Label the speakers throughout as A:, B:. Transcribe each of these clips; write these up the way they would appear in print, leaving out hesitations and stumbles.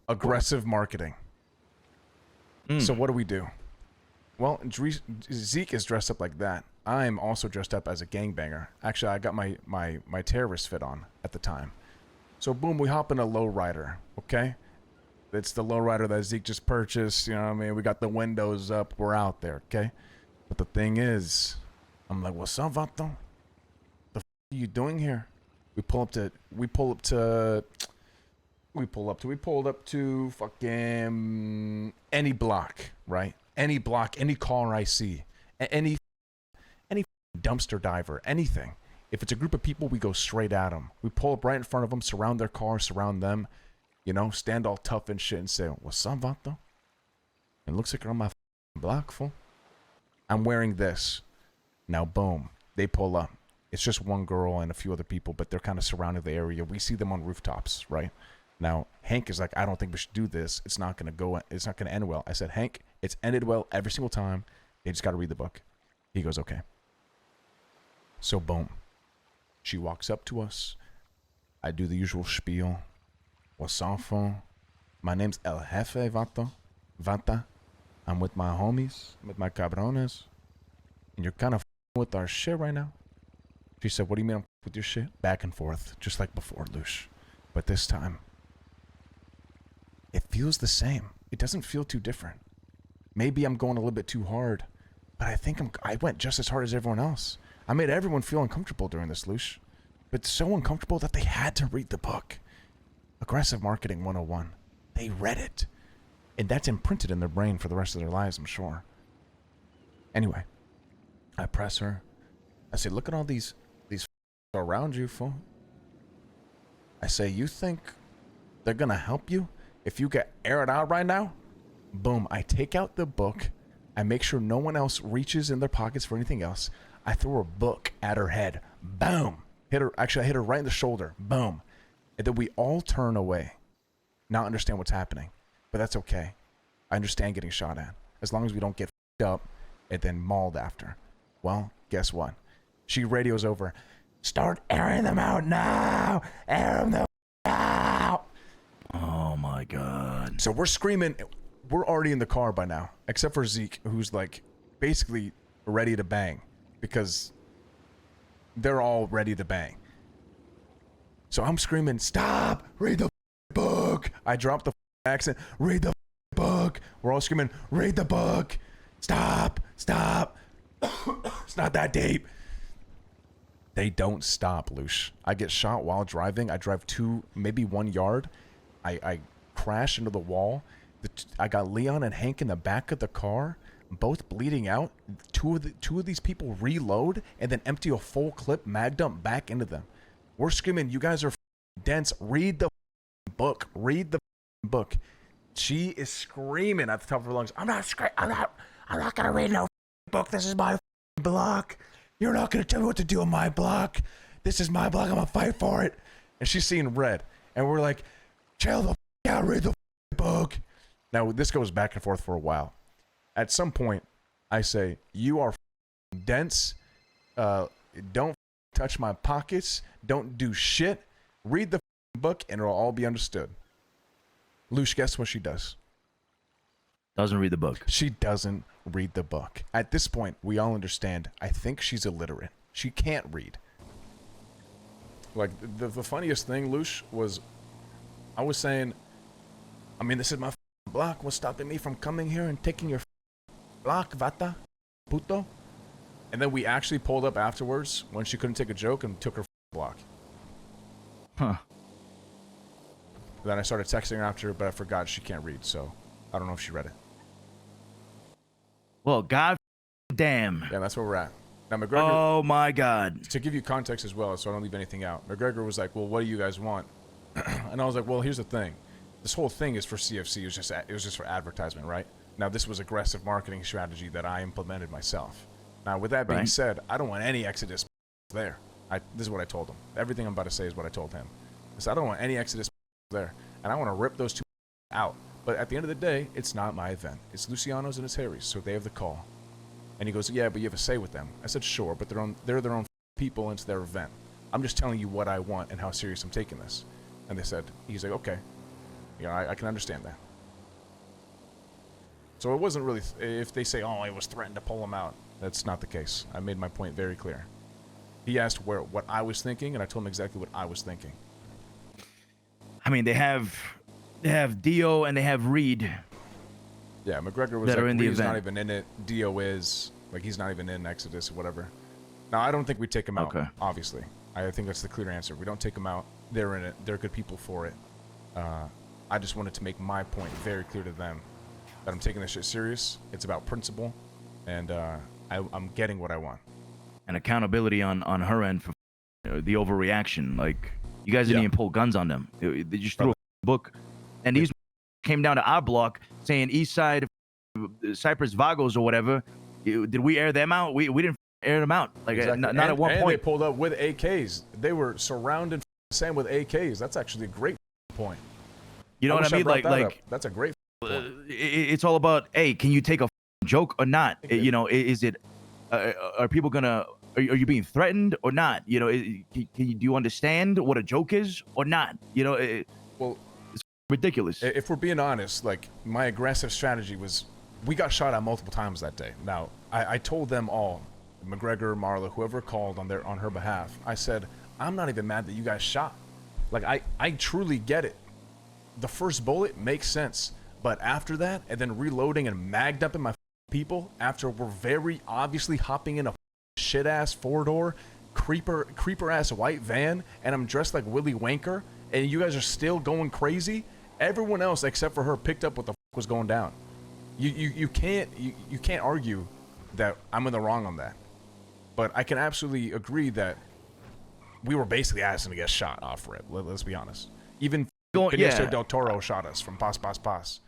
A: Aggressive marketing. So what do? Well, Zeke is dressed up like that. I'm also dressed up as a gangbanger. Actually, I got my terrorist fit on at the time. So boom, we hop in a lowrider, okay? It's the lowrider that Zeke just purchased, you know what I mean? We got the windows up, we're out there, okay? But the thing is, I'm like, what's up, Vato? The f are you doing here? We pulled up to fucking any block, right? Any block, any car I see, any dumpster diver, anything. If it's a group of people, we go straight at them. We pull up right in front of them, surround their car, surround them, you know, stand all tough and shit and say, what's up, Vato? It looks like you're on my block, fool. I'm wearing this. Now, boom, they pull up. It's just one girl and a few other people, but they're kind of surrounding the area. We see them on rooftops, right? Now, Hank is like, I don't think we should do this. It's not going to end well. I said, Hank, it's ended well every single time. They just got to read the book. He goes, okay. So, boom. She walks up to us. I do the usual spiel. What's up, fool? My name's El Jefe, Vata. I'm with my homies, with my cabrones. And you're kind of with our shit right now. She said, what do you mean I'm with your shit? Back and forth, just like before, Lush. But this time, it feels the same. It doesn't feel too different. Maybe I'm going a little bit too hard, but I think I went just as hard as everyone else. I made everyone feel uncomfortable during this, Lush. But so uncomfortable that they had to read the book. Aggressive Marketing 101. They read it. And that's imprinted in their brain for the rest of their lives, I'm sure. Anyway, I press her. I say, look at all these around you, fool. I say, you think they're gonna help you if you get aired out right now? Boom, I take out the book. I make sure no one else reaches in their pockets for anything else. I throw a book at her head. Boom. Actually, I hit her right in the shoulder. Boom. And then we all turn away. Not understand what's happening. But that's okay. I understand getting shot at. As long as we don't get f***ed up and then mauled after. Well, guess what? She radios over. Start airing them out now! Air them out!
B: Oh my god.
A: So we're screaming. We're already in the car by now. Except for Zeke, who's like basically ready to bang. Because they're all ready to bang. So I'm screaming, stop! Read the book! I dropped the accent. Read the book! We're all screaming, read the book! Stop! Stop! It's not that deep. They don't stop, Lush. I get shot while driving. I drive maybe 1 yard. I crash into the wall. I got Leon and Hank in the back of the car, both bleeding out. Two of these people reload and then empty a full clip mag dump back into them. We're screaming, you guys are dense. Read the book. Read the book. She is screaming at the top of her lungs. I'm not gonna read no book. This is my block. You're not gonna tell me what to do on my block. This is my block. I'm gonna fight for it. And she's seeing red. And we're like, chill the out. Read the book. Now this goes back and forth for a while. At some point, I say, you are dense. Don't touch my pockets. Don't do shit. Read the book and it'll all be understood. Lush, guess what she does?
B: Doesn't read the book.
A: She doesn't read the book. At this point, we all understand. I think she's illiterate. She can't read. Like, the funniest thing, Lush, was I was saying, I mean, this is my block. What's stopping me from coming here and taking your block, Vata? Puto? And then we actually pulled up afterwards when she couldn't take a joke and took her block.
B: Huh.
A: Then I started texting her after, but I forgot she can't read, so I don't know if she read it.
B: Well, god damn.
A: Yeah, that's where we're at. Now, McGregor...
B: Oh my god.
A: To give you context as well, so I don't leave anything out, McGregor was like, well, what do you guys want? And I was like, well, here's the thing. This whole thing is for CFC. It was just for advertisement, right? Now, this was aggressive marketing strategy that I implemented myself. Now, with that being said, I don't want any Exodus there. This is what I told him. Everything I'm about to say is what I told him. I said, I don't want any Exodus there. And I want to rip those two out. But at the end of the day, it's not my event. It's Luciano's and it's Harry's, so they have the call. And he goes, yeah, but you have a say with them. I said, sure, but they're their own people, and it's their event. I'm just telling you what I want and how serious I'm taking this. And they said, he's like, okay. You know, I can understand that. So it wasn't really, if they say, oh, I was threatened to pull him out, that's not the case. I made my point very clear. He asked what I was thinking, and I told him exactly what I was thinking.
B: I mean, they have Dio and they have Reed.
A: Yeah, McGregor was
B: that
A: like,
B: are in the
A: Reed's not
B: event.
A: even in it. Dio is. Like, he's not even in Exodus or whatever. Now, I don't think we take him out,
B: Okay.
A: obviously. I think that's the clear answer. We don't take him out. They're in it. They're good people for it. I just wanted to make my point very clear to them that I'm taking this shit serious. It's about principle, and I'm getting what I want.
B: And accountability on her end for the overreaction. Like, you guys didn't even pull guns on them. They just threw a book. And these came down to our block saying East Side, Cypress Vagos or whatever. Did we air them out? We didn't air them out. Like,
A: Exactly.
B: not at one
A: and
B: point.
A: they pulled up with AKs. They were surrounded Sam with AKs. That's actually a great point.
B: You know what I mean? Like
A: that's a great point.
B: It's all about, hey, can you take a joke or not? You know, is it? Are people gonna? Are you being threatened or not? You know, do you understand what a joke is or not? You know,
A: Well,
B: it's ridiculous.
A: if we're being honest, like, my aggressive strategy was, we got shot at multiple times that day. Now, I told them all, McGregor, Marla, whoever called on her behalf, I said, I'm not even mad that you guys shot. Like, I truly get it. The first bullet makes sense, but after that, and then reloading and magged up in my people, after we're very obviously hopping in a shit-ass four-door, creeper-ass white van, and I'm dressed like Willy Wanker, and you guys are still going crazy, everyone else except for her picked up what the was going down. You can't argue that I'm in the wrong on that. But I can absolutely agree that we were basically asking to get shot off rip. Let's be honest. Even Benicio del Toro shot us from Pas Pas Pas.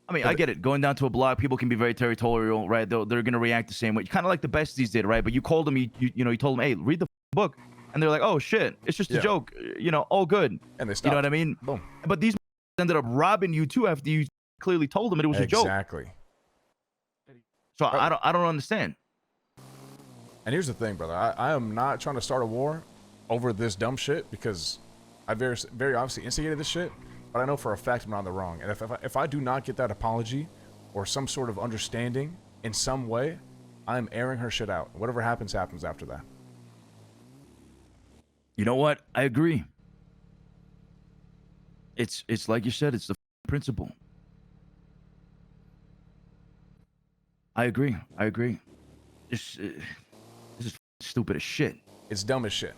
B: I mean, I get it. Going down to a block, people can be very territorial, right? They're going to react the same way. Kind of like the besties did, right? But you called them, you told them, hey, read the book. And they're like, oh, shit, it's just a joke. You know, all good.
A: And they stopped.
B: You know what I mean?
A: Boom.
B: But these ended up robbing you, too, after you clearly told them it was a joke.
A: Exactly.
B: So I don't understand.
A: And here's the thing, brother. I am not trying to start a war over this dumb shit, because I very, very obviously instigated this shit. But I know for a fact I'm not in the wrong. And if I do not get that apology or some sort of understanding in some way, I'm airing her shit out. Whatever happens, happens after that.
B: You know what? I agree. It's like you said, it's the principle. I agree. This is stupid as shit.
A: It's dumb as shit.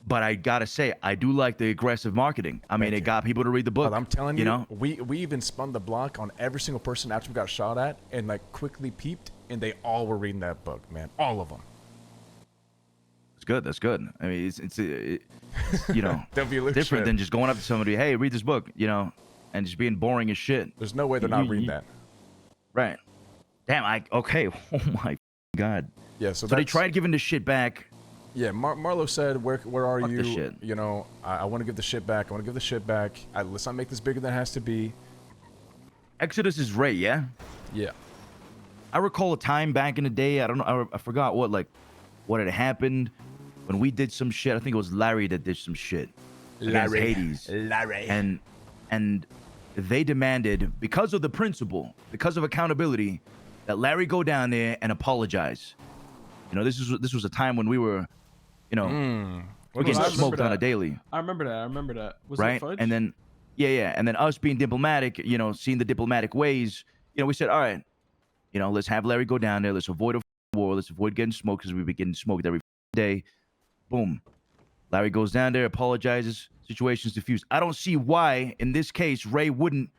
B: But I gotta say, I do like the aggressive marketing. I mean, it got people to read the book.
A: But I'm telling you,
B: know,
A: we even spun the block on every single person after we got shot at, and like quickly peeped, and they all were reading that book, man. All of them.
B: it's good. That's good. I mean, it's you know, different than just going up to somebody, hey, read this book, you know, and just being boring as shit.
A: There's no way they're not reading that.
B: Right. Damn. Okay. Oh my God.
A: Yeah. So
B: they tried giving the shit back.
A: Yeah, Marlo said, "Where are
B: Fuck
A: you?
B: the shit.
A: You know, I want to give the shit back. I want to give the shit back. Let's not make this bigger than it has to be."
B: Exodus is Ray, yeah.
A: Yeah.
B: I recall a time back in the day. I don't know. I forgot what had happened when we did some shit. I think it was Larry that did some shit against Hades.
A: Larry.
B: And they demanded, because of the principle, because of accountability, that Larry go down there and apologize. You know, this was a time when we were, you know, we're getting smoked on a daily.
C: I remember that. Was
B: right?
C: it fudge?
B: And then, and then us being diplomatic, you know, seeing the diplomatic ways, you know, we said, all right, you know, let's have Larry go down there. Let's avoid a war. Let's avoid getting smoked, because we've been getting smoked every day. Boom. Larry goes down there, apologizes. Situation's diffused. I don't see why, in this case, Ray wouldn't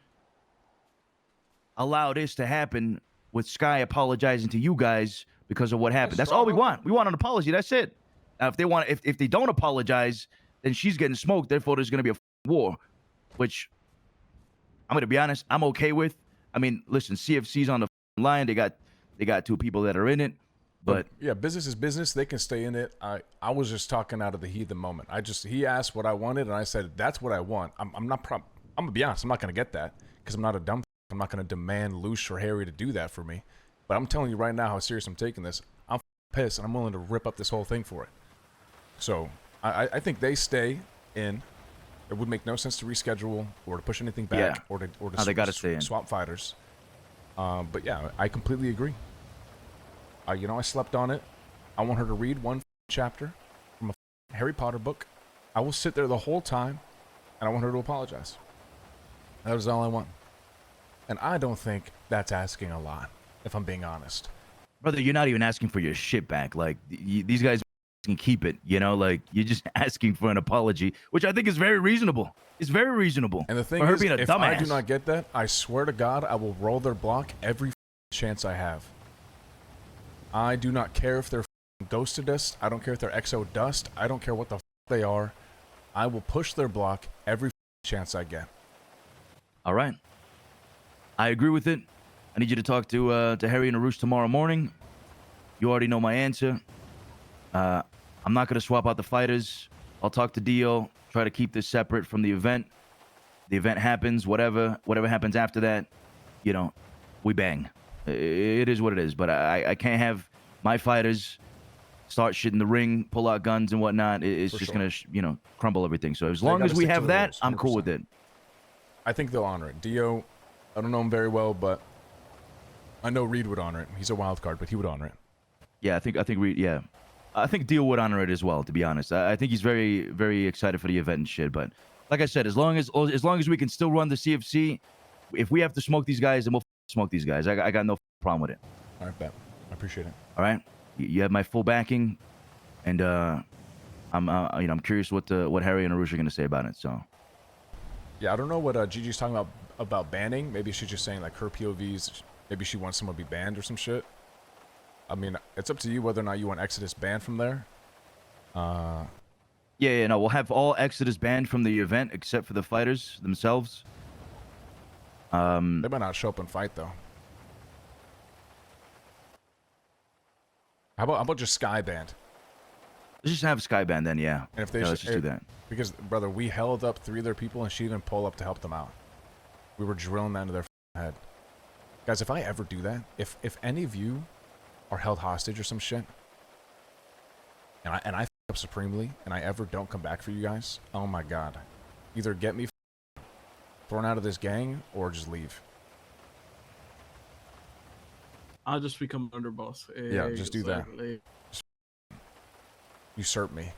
B: allow this to happen with Sky apologizing to you guys because of what happened. That's all we want. We want an apology. That's it. Now, if they don't apologize, then she's getting smoked. Therefore, there's going to be a war, which I'm going to be honest, I'm okay with. I mean, listen, CFC's on the line. They got two people that are in it, but
A: yeah, business is business. They can stay in it. I was just talking out of the heat of the moment. He asked what I wanted, and I said that's what I want. I'm gonna be honest. I'm not gonna get that, because I'm not a dumb. I'm not gonna demand Luce or Harry to do that for me. But I'm telling you right now how serious I'm taking this. I'm pissed, and I'm willing to rip up this whole thing for it. So I think they stay in. It would make no sense to reschedule or to push anything back or to
B: No, they gotta stay in.
A: swap fighters. But yeah, I completely agree. You know, I slept on it. I want her to read one chapter from a Harry Potter book. I will sit there the whole time, and I want her to apologize. That is all I want. And I don't think that's asking a lot, if I'm being honest.
B: Brother, you're not even asking for your shit back. Like, these guys can keep it, you know? Like, you're just asking for an apology, which I think is very reasonable. It's very reasonable.
A: And the thing
B: for her
A: is,
B: being a
A: if
B: dumbass.
A: I do not get that, I swear to God, I will roll their block every chance I have. I do not care if they're ghosted us. I don't care if they're XO dust. I don't care what the they are. I will push their block every chance I get.
B: All right. I agree with it. I need you to talk to Harry and Arush tomorrow morning. You already know my answer. I'm not going to swap out the fighters. I'll talk to Dio, try to keep this separate from the event. The event happens, whatever happens after that, you know, we bang. It is what it is, but I can't have my fighters start shit in the ring, pull out guns and whatnot. It's
A: For
B: just
A: sure.
B: going to, you know, crumble everything. So as
A: They
B: long
A: gotta
B: as we
A: stick to
B: have
A: the
B: that,
A: rules,
B: I'm cool with
A: 100%.
B: it.
A: I think they'll honor it. Dio, I don't know him very well, but I know Reed would honor it. He's a wild card, but he would honor it.
B: Yeah, I think Reed, yeah. I think Dio would honor it as well, to be honest. I think he's very, very excited for the event and shit. But like I said, as long as we can still run the CFC, if we have to smoke these guys, then we'll smoke these guys. I got no problem with it.
A: All right, bet. I appreciate it.
B: All right, you have my full backing, and I'm curious what Harry and Arush are gonna say about it. So
A: Yeah, I don't know what Gigi's talking about banning. Maybe she's just saying like her POVs. Maybe she wants someone to be banned or some shit. I mean, it's up to you whether or not you want Exodus banned from there.
B: yeah, no, we'll have all Exodus banned from the event except for the fighters themselves.
A: They might not show up and fight though. How about just Sky banned?
B: Let's just have Skyband then, yeah.
A: And if they
B: let's just do that.
A: Because brother, we held up 3 of their people and she didn't pull up to help them out. We were drilling that into their head. Guys, if I ever do that, if any of you are held hostage or some shit, and I f up supremely, and I ever don't come back for you guys, oh my god, either get me thrown out of this gang or just leave.
C: I'll just become underboss.
A: Yeah, just do that.
C: Exactly.
A: Usurp me.